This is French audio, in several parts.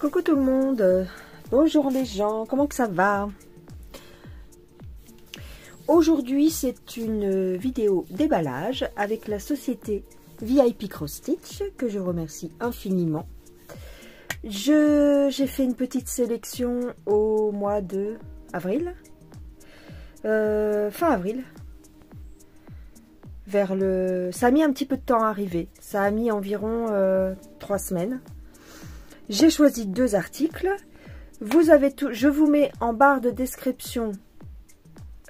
Coucou tout le monde, bonjour les gens, comment que ça va? Aujourd'hui c'est une vidéo déballage avec la société VIP Cross Stitch que je remercie infiniment. J'ai fait une petite sélection au mois de avril, fin avril. Ça a mis un petit peu de temps à arriver, ça a mis environ 3 semaines. J'ai choisi 2 articles. Vous avez tout, je vous mets en barre de description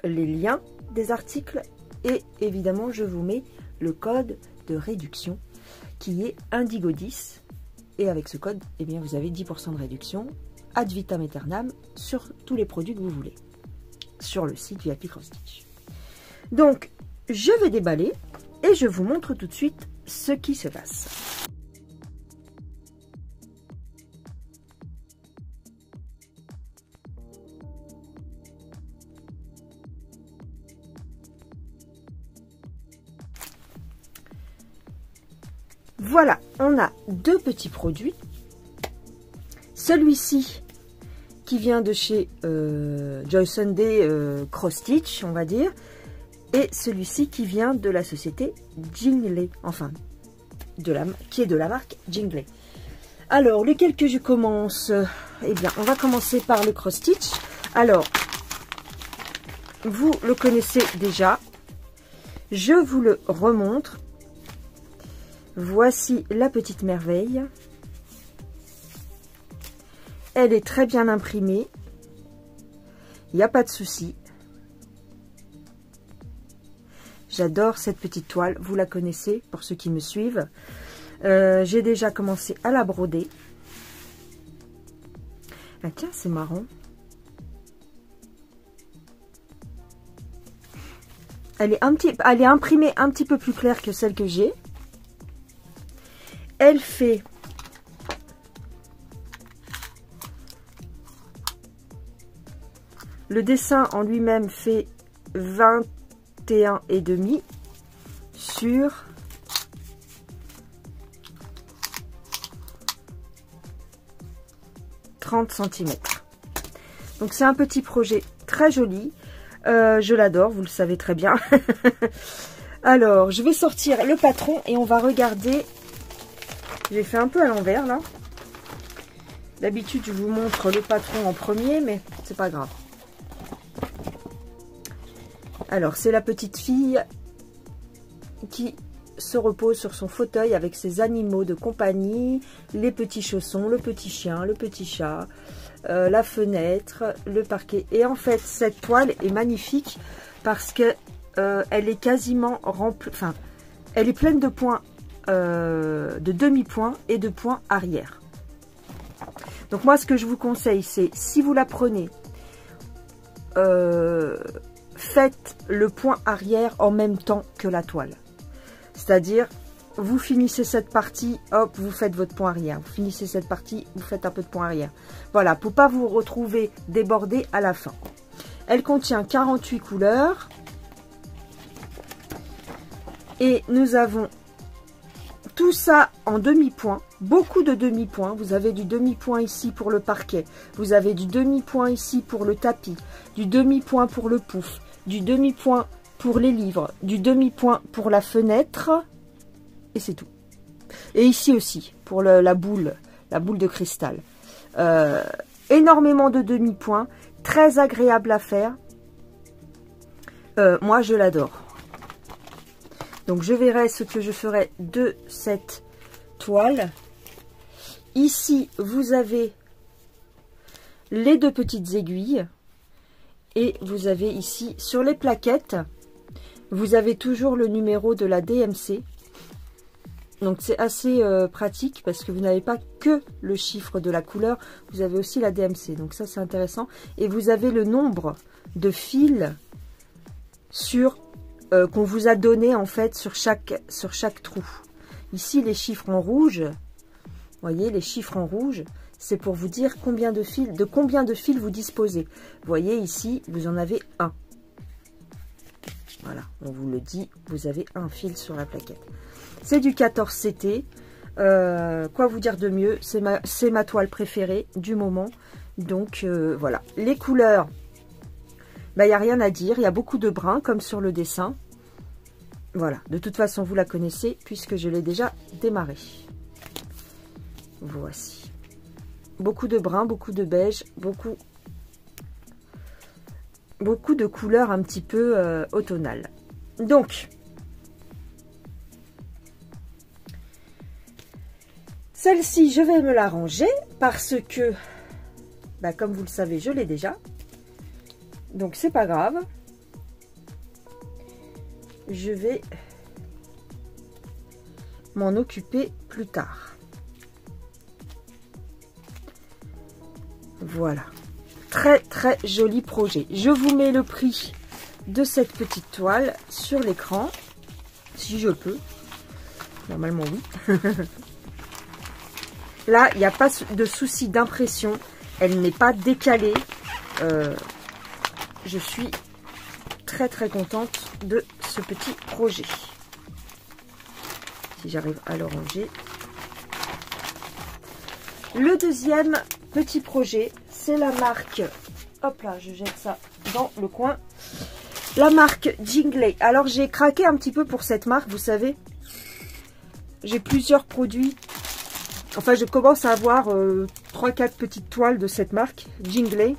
les liens des articles et évidemment je vous mets le code de réduction qui est Indigo 10 et avec ce code eh bien vous avez 10% de réduction ad vitam aeternam sur tous les produits que vous voulez sur le site VIP Cross Stitch. Donc je vais déballer et je vous montre tout de suite ce qui se passe. Voilà, on a 2 petits produits. Celui-ci qui vient de chez Joy Sunday Cross Stitch, on va dire. Et celui-ci qui vient de la société Jingley, enfin, qui est de la marque Jingley. Alors, lequel que je commence? Eh bien, on va commencer par le Cross Stitch. Alors, vous le connaissez déjà. Je vous le remontre. Voici la petite merveille. Elle est très bien imprimée. Il n'y a pas de souci. J'adore cette petite toile. Vous la connaissez pour ceux qui me suivent. J'ai déjà commencé à la broder. Ah tiens, c'est marrant. Elle est imprimée un petit peu plus claire que celle que j'ai. Elle fait le dessin en lui-même fait 21,5 sur 30 cm. Donc c'est un petit projet très joli. Je l'adore, vous le savez très bien. Alors, je vais sortir le patron et on va regarder. J'ai fait un peu à l'envers là. D'habitude, je vous montre le patron en premier, mais c'est pas grave. Alors, c'est la petite fille qui se repose sur son fauteuil avec ses animaux de compagnie, les petits chaussons, le petit chien, le petit chat, la fenêtre, le parquet. Et en fait, cette toile est magnifique parce que elle est quasiment remplie, enfin, elle est pleine de points. De demi-points et de points arrière. Donc moi ce que je vous conseille c'est si vous la prenez faites le point arrière en même temps que la toile, c'est à dire vous finissez cette partie, hop, vous faites votre point arrière, vous finissez cette partie, vous faites un peu de point arrière, voilà, pour pas vous retrouver débordé à la fin. Elle contient 48 couleurs et nous avons tout ça en demi-point, beaucoup de demi-points. Vous avez du demi-point ici pour le parquet, vous avez du demi-point ici pour le tapis, du demi-point pour le pouf, du demi-point pour les livres, du demi-point pour la fenêtre, et c'est tout. Et ici aussi, pour la boule de cristal. Énormément de demi-points, très agréable à faire. Moi, je l'adore. Donc, je verrai ce que je ferai de cette toile. Ici, vous avez les 2 petites aiguilles. Et vous avez ici, sur les plaquettes, vous avez toujours le numéro de la DMC. Donc, c'est assez pratique parce que vous n'avez pas que le chiffre de la couleur. Vous avez aussi la DMC. Donc, ça, c'est intéressant. Et vous avez le nombre de fils sur qu'on vous a donné en fait sur chaque trou. Ici les chiffres en rouge, voyez les chiffres en rouge, c'est pour vous dire combien de fils vous disposez. Vous voyez ici vous en avez un. Voilà, on vous le dit, vous avez un fil sur la plaquette. C'est du 14 CT. Quoi vous dire de mieux? C'est ma toile préférée du moment. Donc voilà. Les couleurs, il n'y a rien à dire. Il y a beaucoup de bruns comme sur le dessin. Voilà. De toute façon, vous la connaissez puisque je l'ai déjà démarré. Voici. Beaucoup de bruns, beaucoup de beige, beaucoup de couleurs un petit peu automnales. Donc, celle-ci, je vais me la ranger parce que, bah, comme vous le savez, je l'ai déjà. Donc, c'est pas grave. Je vais m'en occuper plus tard. Voilà. Très, très joli projet. Je vous mets le prix de cette petite toile sur l'écran, si je peux. Normalement, oui. Là, il n'y a pas de souci d'impression. Elle n'est pas décalée. Je suis très très contente de ce petit projet. Si j'arrive à le ranger. Le deuxième petit projet, c'est la marque... Hop là, je jette ça dans le coin. La marque Jingley. Alors, j'ai craqué un petit peu pour cette marque, vous savez. J'ai plusieurs produits. Enfin, je commence à avoir 3-4 petites toiles de cette marque, Jingley.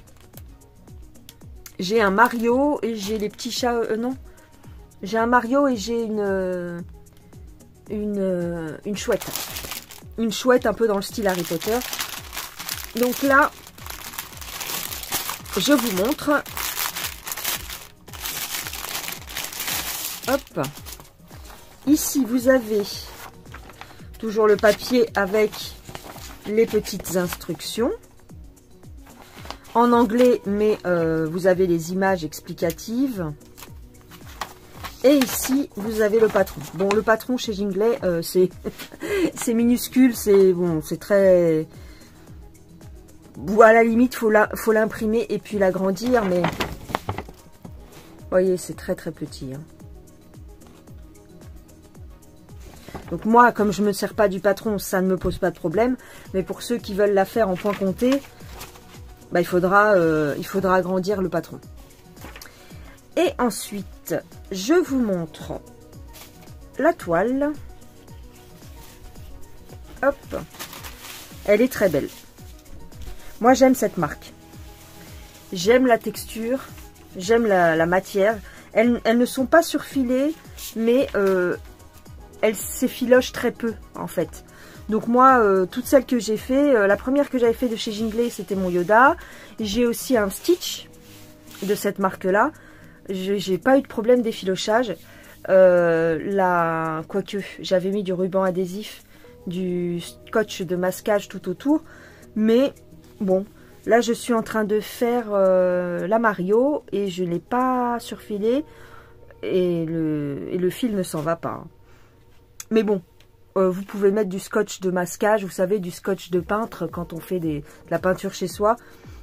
J'ai un Mario et j'ai les petits chats... non. J'ai un Mario et j'ai une chouette. Une chouette un peu dans le style Harry Potter. Donc là, je vous montre. Hop. Ici, vous avez toujours le papier avec les petites instructions. En anglais, mais vous avez les images explicatives. Et ici, vous avez le patron. Bon, le patron chez Jingley, c'est minuscule, c'est bon, c'est très... Ou à la limite, faut l'imprimer et puis l'agrandir, mais... Vous voyez, c'est très très petit. Hein. Donc moi, comme je ne me sers pas du patron, ça ne me pose pas de problème. Mais pour ceux qui veulent la faire en point compté, bah, il faudra agrandir le patron. Et ensuite, je vous montre la toile. Hop. Elle est très belle. Moi, j'aime cette marque. J'aime la texture. J'aime la matière. Elles ne sont pas surfilées, mais elles s'effilochent très peu, en fait. Donc moi, toutes celles que j'ai fait, la première que j'avais fait de chez Jingley, c'était mon Yoda. J'ai aussi un Stitch de cette marque-là. J'ai pas eu de problème d'effilochage. Quoique, j'avais mis du ruban adhésif, du scotch de masquage tout autour. Mais bon, là je suis en train de faire la Mario et je l'ai pas surfilé. Et le fil ne s'en va pas. Hein. Mais bon, vous pouvez mettre du scotch de masquage, vous savez, du scotch de peintre quand on fait de la peinture chez soi.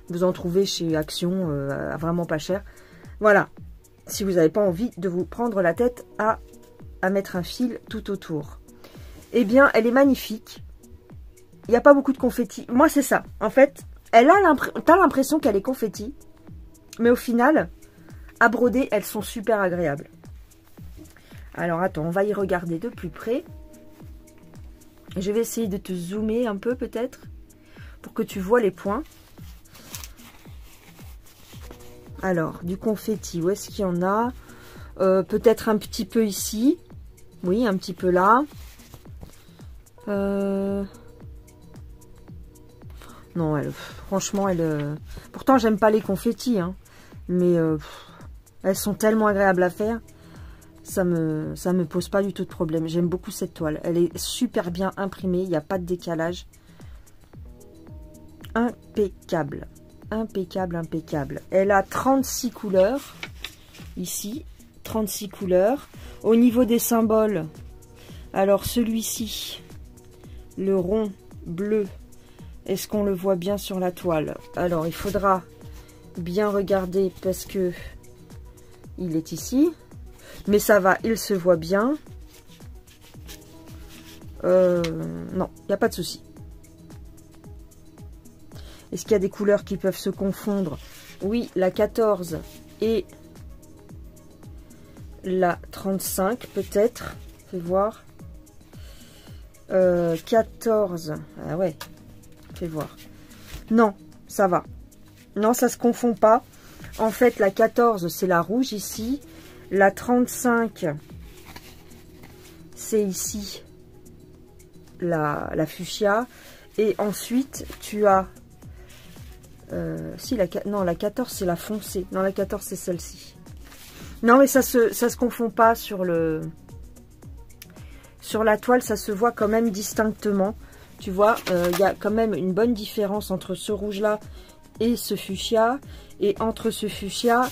Vous en trouvez chez Action à vraiment pas cher. Voilà. Si vous n'avez pas envie de vous prendre la tête à mettre un fil tout autour. Eh bien, elle est magnifique. Il n'y a pas beaucoup de confetti. Moi, c'est ça. En fait, t'as l'impression qu'elle est confetti. Mais au final, à broder, elles sont super agréables. Alors, attends, on va y regarder de plus près. Je vais essayer de te zoomer un peu, peut-être, pour que tu vois les points. Alors, du confetti, où est-ce qu'il y en a? Peut-être un petit peu ici. Oui, un petit peu là. Non, franchement, pourtant, j'aime pas les confettis, hein, mais elles sont tellement agréables à faire. Ça me pose pas du tout de problème. J'aime beaucoup cette toile. Elle est super bien imprimée. Il n'y a pas de décalage. Impeccable. Impeccable, impeccable. Elle a 36 couleurs. Ici, 36 couleurs. Au niveau des symboles, alors celui-ci, le rond bleu, est-ce qu'on le voit bien sur la toile? Alors, il faudra bien regarder parce que il est ici. Mais ça va, il se voit bien. Non, il n'y a pas de souci. Est-ce qu'il y a des couleurs qui peuvent se confondre? Oui, la 14 et la 35 peut-être. Fais voir. 14. Ah ouais. Fais voir. Non, ça va. Non, ça se confond pas. En fait, la 14, c'est la rouge ici. La 35, c'est ici la fuchsia. Et ensuite, tu as... non, la 14, c'est la foncée. Non, la 14, c'est celle-ci. Non, mais ça se confond pas sur le... Sur la toile, ça se voit quand même distinctement. Tu vois, il y a quand même une bonne différence entre ce rouge-là et ce fuchsia. Et entre ce fuchsia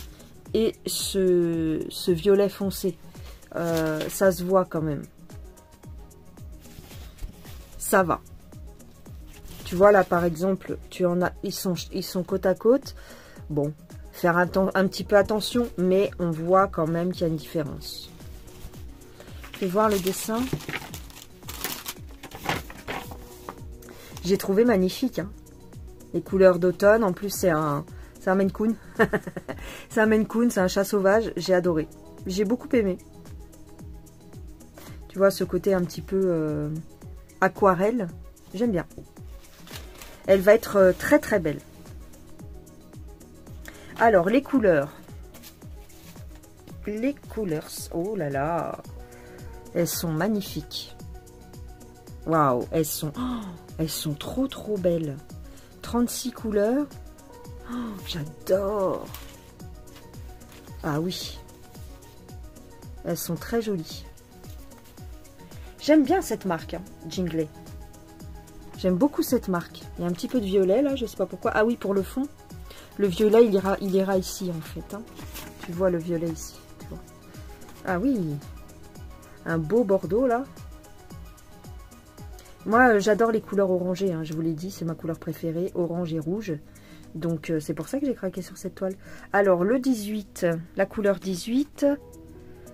et ce violet foncé. Ça se voit quand même. Ça va. Tu vois là par exemple, tu en as, ils sont côte à côte. Bon, faire un petit peu attention, mais on voit quand même qu'il y a une différence. Fais voir le dessin. J'ai trouvé magnifique. Hein. Les couleurs d'automne. En plus, c'est un Maine Coon. C'est un Maine Coon, c'est un chat sauvage. J'ai adoré. J'ai beaucoup aimé. Tu vois, ce côté un petit peu aquarelle. J'aime bien. Elle va être très très belle. Alors, les couleurs. Les couleurs. Oh là là. Elles sont magnifiques. Waouh, elles sont trop trop belles. 36 couleurs. Oh, j'adore. Ah oui. Elles sont très jolies. J'aime bien cette marque, hein, Jingley. J'aime beaucoup cette marque. Il y a un petit peu de violet là, je sais pas pourquoi. Ah oui, pour le fond. Le violet, il ira ici en fait. Hein. Tu vois le violet ici. Tu vois. Ah oui. Un beau bordeaux là. Moi, j'adore les couleurs orangées. Hein, je vous l'ai dit, c'est ma couleur préférée. Orange et rouge. Donc, c'est pour ça que j'ai craqué sur cette toile. Alors, le 18, la couleur 18,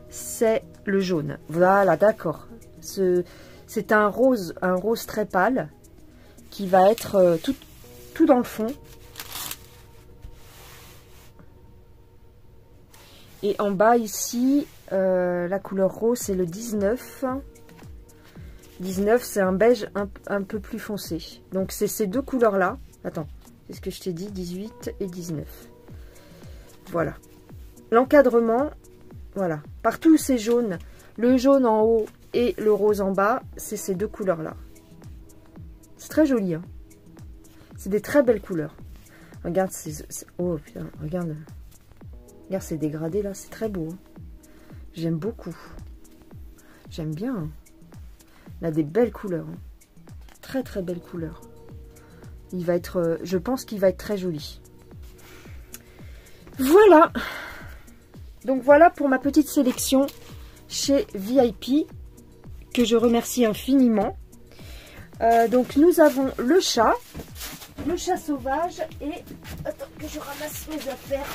c'est le jaune. Voilà, d'accord. C'est un rose très pâle qui va être tout dans le fond. Et en bas, ici, la couleur rose, c'est le 19. 19, c'est un beige un peu plus foncé. Donc, c'est ces deux couleurs-là. Attends, c'est ce que je t'ai dit, 18 et 19. Voilà. L'encadrement, voilà. Partout, c'est jaune. Le jaune en haut et le rose en bas, c'est ces deux couleurs-là. C'est très joli. Hein. C'est des très belles couleurs. Regarde, oh putain, regarde. Regarde ces dégradés là, c'est très beau. Hein. J'aime beaucoup. J'aime bien. Hein. Il a des belles couleurs. Hein. Très très belles couleurs. Il va être, je pense qu'il va être très joli. Voilà. Donc voilà pour ma petite sélection chez VIP. Que je remercie infiniment. Donc nous avons le chat sauvage et... Attends que je ramasse mes affaires.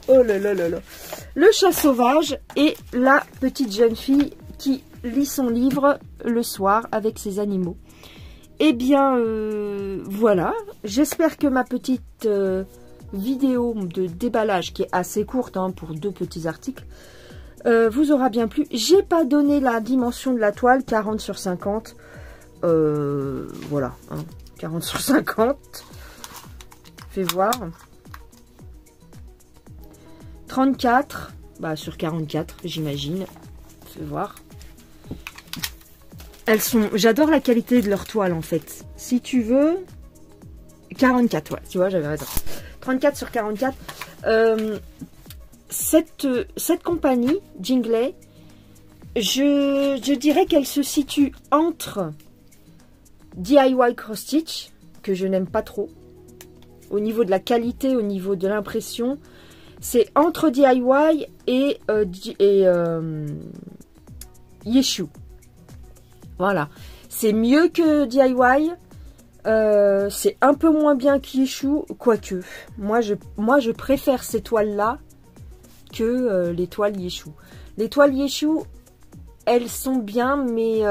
Oh là là là là. Le chat sauvage et la petite jeune fille qui lit son livre le soir avec ses animaux. Eh bien, voilà. J'espère que ma petite vidéo de déballage, qui est assez courte hein, pour 2 petits articles, vous aura bien plu. J'ai pas donné la dimension de la toile, 40 sur 50. Voilà, hein, 40 sur 50. Fais voir. 34, bah sur 44, j'imagine. Fais voir. Elles sont... J'adore la qualité de leur toile, en fait. Si tu veux... 44, ouais, tu vois, j'avais raison. 34 sur 44. Cette compagnie, Jingley, je dirais qu'elle se situe entre DIY Cross Stitch, que je n'aime pas trop. Au niveau de la qualité, au niveau de l'impression, c'est entre DIY et Yeshu. Voilà, c'est mieux que DIY, c'est un peu moins bien qu'Yeshu, quoique. Moi, je préfère ces toiles-là que les toiles Yeshu. Les toiles Yeshu, elles sont bien, mais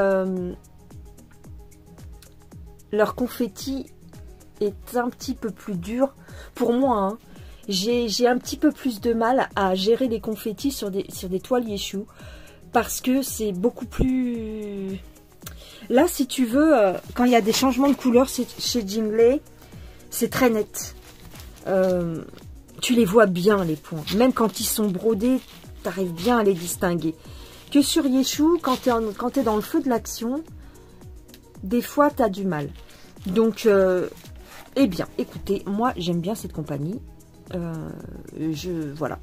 leur confetti est un petit peu plus dur pour moi, hein. J'ai un petit peu plus de mal à gérer les confettis sur des toiles Yeshu, parce que c'est beaucoup plus... Là, si tu veux, quand il y a des changements de couleur chez Jingle, c'est très net. Tu les vois bien, les points. Même quand ils sont brodés, tu arrives bien à les distinguer. Que sur Yeshu, quand tu es dans le feu de l'action, des fois, tu as du mal. Donc, eh bien, écoutez, moi, j'aime bien cette compagnie. Voilà.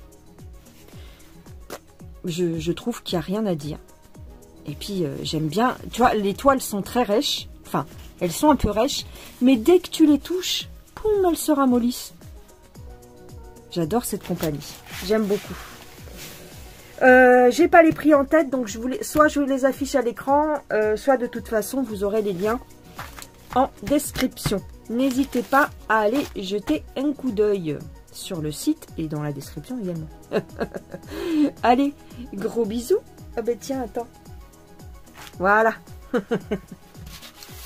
Je trouve qu'il n'y a rien à dire. Et puis, j'aime bien... Tu vois, les toiles sont très rêches. Enfin, elles sont un peu rêches. Mais dès que tu les touches, poum, elles se ramollissent. J'adore cette compagnie. J'aime beaucoup. J'ai pas les prix en tête. Donc, soit je vous les affiche à l'écran, soit de toute façon, vous aurez les liens en description. N'hésitez pas à aller jeter un coup d'œil sur le site et dans la description également. Allez, gros bisous. Ah ben tiens, attends. Voilà.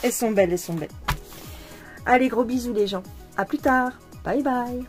Elles sont belles, elles sont belles. Allez, gros bisous les gens. À plus tard. Bye bye.